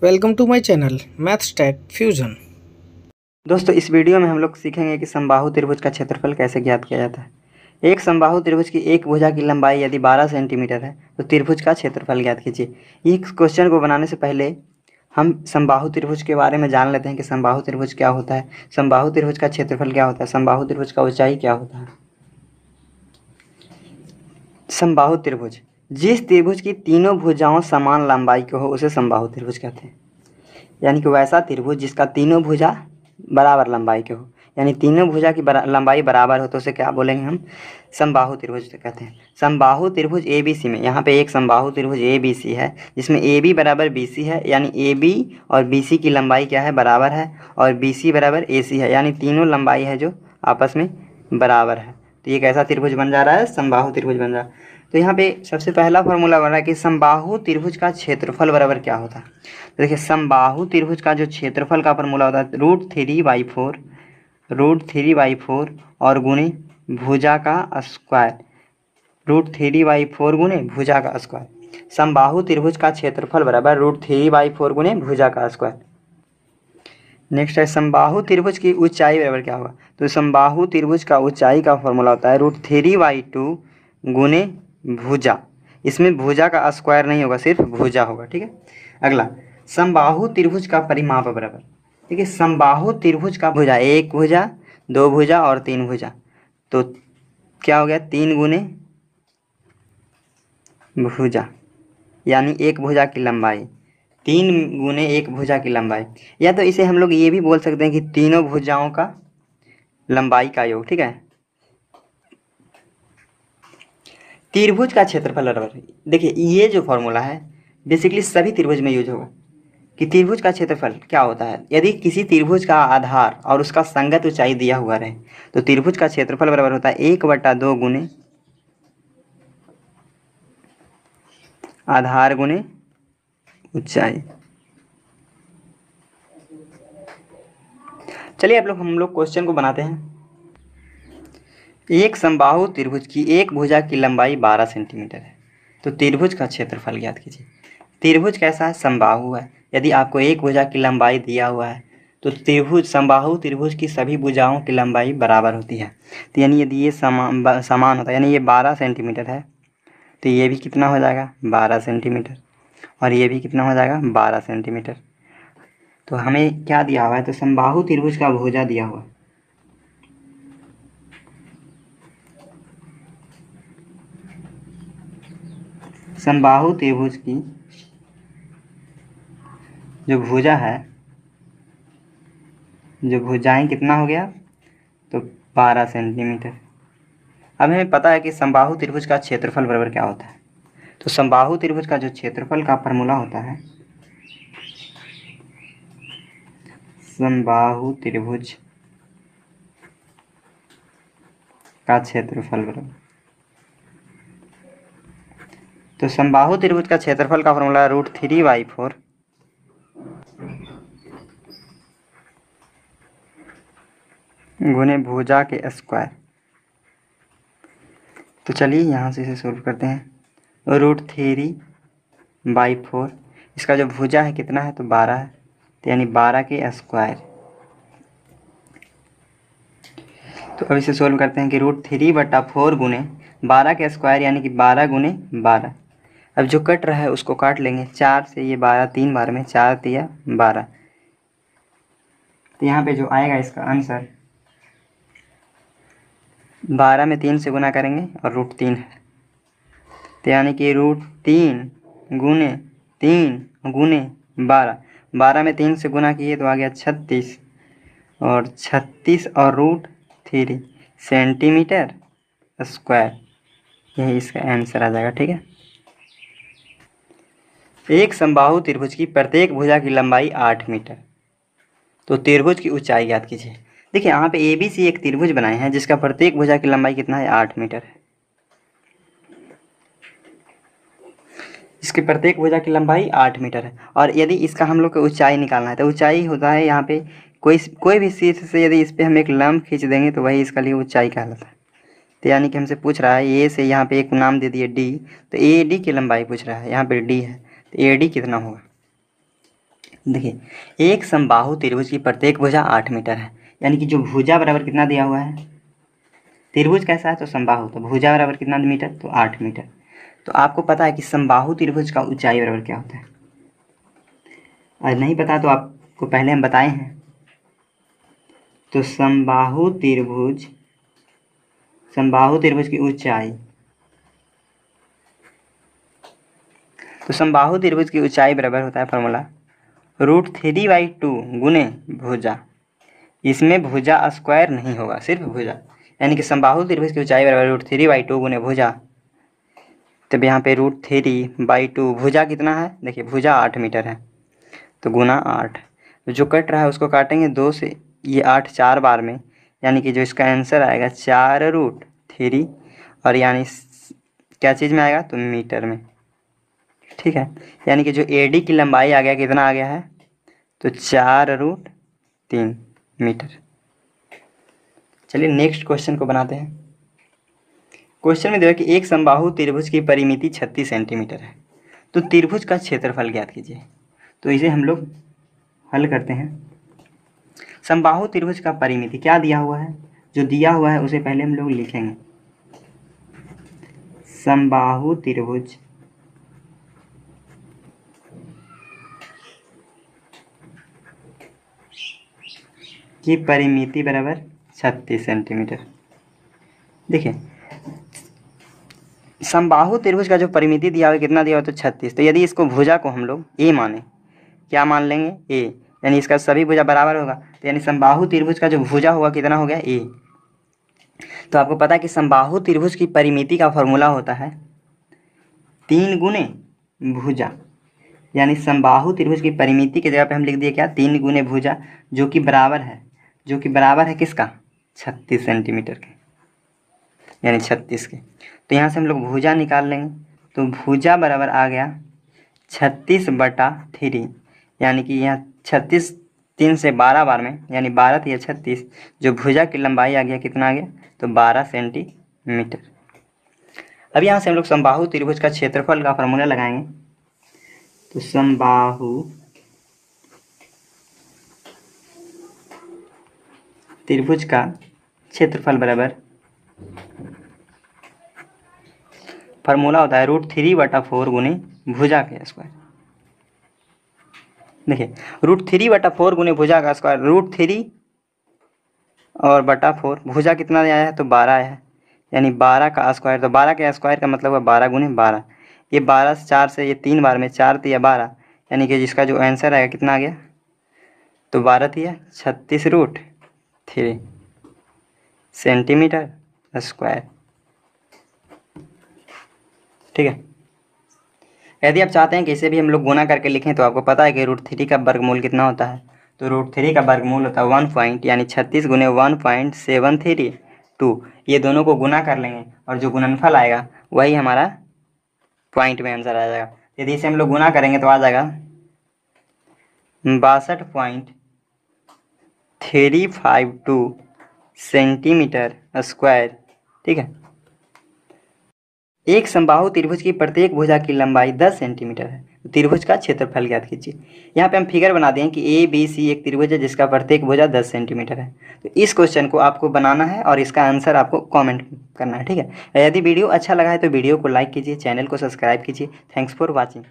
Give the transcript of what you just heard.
Welcome to my channel MathStat Fusion. दोस्तों इस video में हम लोग सीखेंगे कि समबाहु त्रिभुज का क्षेत्रफल कैसे ज्ञात किया जाता है। एक समबाहु त्रिभुज की एक भुजा की लंबाई यदि 12 सेंटीमीटर है तो त्रिभुज का क्षेत्रफल ज्ञात कीजिए। इस क्वेश्चन को बनाने से पहले हम समबाहु त्रिभुज के बारे में जान लेते हैं कि समबाहु त्रिभुज क्या होता है, समबाहु त्रिभुज का क्षेत्रफल क्या होता है, समबाहु त्रिभुज का ऊंचाई क्या होता है। समबाहु त्रिभुज जिस त्रिभुज की तीनों भुजाओं समान लंबाई के हो उसे समबाहु त्रिभुज कहते हैं। यानी कि वैसा त्रिभुज जिसका तीनों भुजा बराबर लंबाई के हो, यानी तीनों भुजा की लंबाई बराबर हो तो उसे क्या बोलेंगे हम, समबाहु त्रिभुज कहते हैं। समबाहु त्रिभुज ए बी सी में यहाँ पे एक समबाहु त्रिभुज ए बी सी है जिसमें ए बी बराबर बी सी है, यानी ए बी और बी सी की लंबाई क्या है, बराबर है, और बी सी बराबर ए सी है, यानी तीनों लंबाई है जो आपस में बराबर है। तो ये कैसा त्रिभुज बन जा रहा है, समबाहु त्रिभुज बन रहा है। तो यहाँ पे सबसे पहला फॉर्मूला बन रहा है कि समबाहु त्रिभुज का क्षेत्रफल बराबर क्या होता है। तो देखिए समबाहु त्रिभुज का जो क्षेत्रफल का फॉर्मूला होता है √3/4 और गुणे भुजा का स्क्वायर, √3/4 गुणे भुजा का स्क्वायर। समबाहु त्रिभुज का क्षेत्रफल बराबर √3/4 गुणे भुजा का स्क्वायर। नेक्स्ट है समबाहु त्रिभुज की ऊंचाई बराबर क्या होगा। तो समबाहु त्रिभुज का ऊंचाई का फॉर्मूला होता है √3/2 गुणे भुजा। इसमें भुजा का स्क्वायर नहीं होगा, सिर्फ भुजा होगा, ठीक है। अगला समबाहु त्रिभुज का परिमाप बराबर, ठीक है। समबाहु त्रिभुज का भुजा, एक भुजा, दो भुजा और तीन भुजा, तो क्या हो गया, 3 गुने भुजा, यानी एक भुजा की लंबाई, 3 गुने एक भुजा की लंबाई। या तो इसे हम लोग ये भी बोल सकते हैं कि तीनों भुजाओं का लंबाई का योग, ठीक है। त्रिभुज का क्षेत्रफल बराबर, देखिए ये जो फॉर्मूला है बेसिकली सभी त्रिभुज में यूज होगा कि त्रिभुज का क्षेत्रफल क्या होता है। यदि किसी त्रिभुज का आधार और उसका संगत ऊंचाई दिया हुआ रहे तो त्रिभुज का क्षेत्रफल बराबर होता है 1/2 गुने आधार गुने ऊंचाई। चलिए हम लोग क्वेश्चन को बनाते हैं। एक समबाहु त्रिभुज की एक भुजा की लंबाई 12 सेंटीमीटर है तो त्रिभुज का क्षेत्रफल ज्ञात कीजिए। त्रिभुज कैसा है, समबाहु है। यदि आपको एक भुजा की लंबाई दिया हुआ है तो त्रिभुज, समबाहु त्रिभुज की सभी भुजाओं की लंबाई बराबर होती है। तो यानी यदि ये समान होता है, यानी ये 12 सेंटीमीटर है तो ये भी कितना हो जाएगा, 12 सेंटीमीटर, और ये भी कितना हो जाएगा, 12 सेंटीमीटर। तो हमें क्या दिया हुआ है, तो समबाहु त्रिभुज का भुजा दिया हुआ है। समबाहु त्रिभुज की जो भुजा है, जो भुजाएं कितना हो गया, तो 12 सेंटीमीटर। अब हमें पता है कि समबाहु त्रिभुज का क्षेत्रफल बराबर क्या होता है। तो समबाहु त्रिभुज का जो क्षेत्रफल का फॉर्मूला होता है, समबाहु त्रिभुज का क्षेत्रफल बराबर, तो समबाहु त्रिभुज का क्षेत्रफल का फॉर्मूला √3/4 गुने भुजा के स्क्वायर। तो चलिए यहाँ से इसे सोल्व करते हैं। √3/4, इसका जो भुजा है कितना है, तो 12 है, तो यानी 12 के स्क्वायर। तो अब इसे सोल्व करते हैं कि √3/4 गुने 12 के स्क्वायर, यानी कि 12 गुने 12। अब जो कट रहा है उसको काट लेंगे, 4 से ये 12, 3 बार में 4 तिया 12। तो यहाँ पे जो आएगा इसका आंसर, 12 में 3 से गुना करेंगे और √3 है, तो यानी कि √3 गुने 3 गुने 12, 12 में 3 से गुना किए तो आ गया 36, और 36 और √3 सेंटीमीटर स्क्वायर, यही इसका आंसर आ जाएगा, ठीक है। एक समबाहु त्रिभुज की प्रत्येक भुजा की लंबाई 8 मीटर, तो त्रिभुज की ऊंचाई ज्ञात कीजिए। देखिए यहाँ पे ए बी सी एक त्रिभुज बनाए हैं जिसका प्रत्येक भुजा की लंबाई कितना है, 8 मीटर है। इसकी प्रत्येक भुजा की लंबाई 8 मीटर है, और यदि इसका हम लोग को ऊंचाई निकालना है तो ऊंचाई होता है यहाँ पे कोई भी शीर्ष से यदि इस पर हम एक लंब खींच देंगे तो वही इसका लिए ऊंचाई कहलाता है। तो यानी कि हमसे पूछ रहा है ए से, यहाँ पे एक नाम दे दिए डी, तो ए डी की लंबाई पूछ रहा है, यहाँ पे डी है तो ए डी कितना होगा। देखिए, एक समबाहु त्रिभुज की प्रत्येक भुजा 8 मीटर है, यानी कि जो भुजा बराबर कितना दिया हुआ है, त्रिभुज कैसा है तो समबाहु, तो भुजा बराबर कितना मीटर तो 8 मीटर। तो आपको पता है कि समबाहु त्रिभुज का ऊंचाई बराबर क्या होता है, और नहीं पता तो आपको पहले हम बताए हैं। तो समबाहु त्रिभुज की ऊंचाई, तो समबाहु त्रिभुज की ऊंचाई बराबर होता है फॉर्मूला √3/2 गुने भुजा। इसमें भुजा स्क्वायर नहीं होगा, सिर्फ भुजा, यानी कि समबाहु त्रिभुज की ऊंचाई बराबर √3/2 गुने भुजा। तब यहाँ पे √3/2 भुजा कितना है, देखिए भुजा 8 मीटर है, तो गुना 8, तो जो कट रहा है उसको काटेंगे 2 से, ये 8 4 बार में, यानी कि जो इसका आंसर आएगा 4√3, और यानी क्या चीज़ में आएगा तो मीटर में। ठीक है, यानी कि जो AD की लंबाई आ गया कितना आ गया है तो 4√3 मीटर। चलिए नेक्स्ट क्वेश्चन को बनाते हैं। क्वेश्चन में दिया कि एक समबाहु त्रिभुज की परिमिति 36 सेंटीमीटर है, तो त्रिभुज का क्षेत्रफल ज्ञात कीजिए। तो इसे हम लोग हल करते हैं। समबाहु त्रिभुज का परिमिति क्या दिया हुआ है, जो दिया हुआ है उसे पहले हम लोग लिखेंगे। समबाहु त्रिभुज की परिमिति बराबर 36 सेंटीमीटर। देखिए, समबाहु त्रिभुज का जो परिमिति दिया हुआ है कितना दिया हुआ तो 36, तो यदि इसको भुजा को हम लोग A माने, क्या मान लेंगे A, यानी इसका सभी भुजा बराबर होगा, तो यानी समबाहु त्रिभुज का जो भुजा होगा कितना हो गया A। तो आपको पता है कि समबाहु त्रिभुज की परिमिति का फॉर्मूला होता है 3 गुने भुजा, यानी समबाहु त्रिभुज की परिमिति की जगह पे हम लिख दिए क्या 3 गुने भुजा, जो कि बराबर है किसका 36 सेंटीमीटर के, यानी 36 के। तो यहाँ से हम लोग भुजा निकाल लेंगे, तो भुजा बराबर आ गया 36/3, यानी कि यहाँ 36 3 से 12 बार में, यानी 12 या 36, जो भुजा की लंबाई आ गया कितना आ गया तो 12 सेंटीमीटर। अब यहाँ से हम लोग समबाहु त्रिभुज का क्षेत्रफल का फॉर्मूला लगाएंगे। तो समबाहु त्रिभुज का क्षेत्रफल बराबर फॉर्मूला होता है √3/4 गुने भुजा के स्क्वायर। देखिए, √3/4 गुने भुजा का स्क्वायर, √3 और बटा 4, भुजा कितना आया है तो 12 आया है, यानी 12 का स्क्वायर, तो 12 के स्क्वायर का मतलब है 12 गुने 12। ये 12 से 4 से ये 3 बार में 4 तिया 12, यानी कि जिसका जो आंसर आएगा कितना आ गया तो 12 तिया 36√3 सेंटीमीटर स्क्वायर। ठीक है, यदि आप चाहते हैं कि इसे भी हम लोग गुना करके लिखें, तो आपको पता है कि √3 का वर्गमूल कितना होता है, तो √3 का वर्गमूल होता है 1 पॉइंट, यानी 36 गुने 1.732। ये दोनों को गुना कर लेंगे और जो गुणनफल आएगा वही हमारा पॉइंट में आंसर आ जाएगा। यदि इसे हम लोग गुना करेंगे तो आ जाएगा 62.352 सेंटीमीटर स्क्वायर। ठीक है, एक समबाहु त्रिभुज की प्रत्येक भुजा की लंबाई 10 सेंटीमीटर है, त्रिभुज का क्षेत्रफल ज्ञात कीजिए। यहाँ पे हम फिगर बना दें कि ABC एक त्रिभुज है जिसका प्रत्येक भुजा 10 सेंटीमीटर है। तो इस क्वेश्चन को आपको बनाना है और इसका आंसर आपको कमेंट करना है। ठीक है, यदि वीडियो अच्छा लगा है तो वीडियो को लाइक कीजिए, चैनल को सब्सक्राइब कीजिए। Thanks for watching.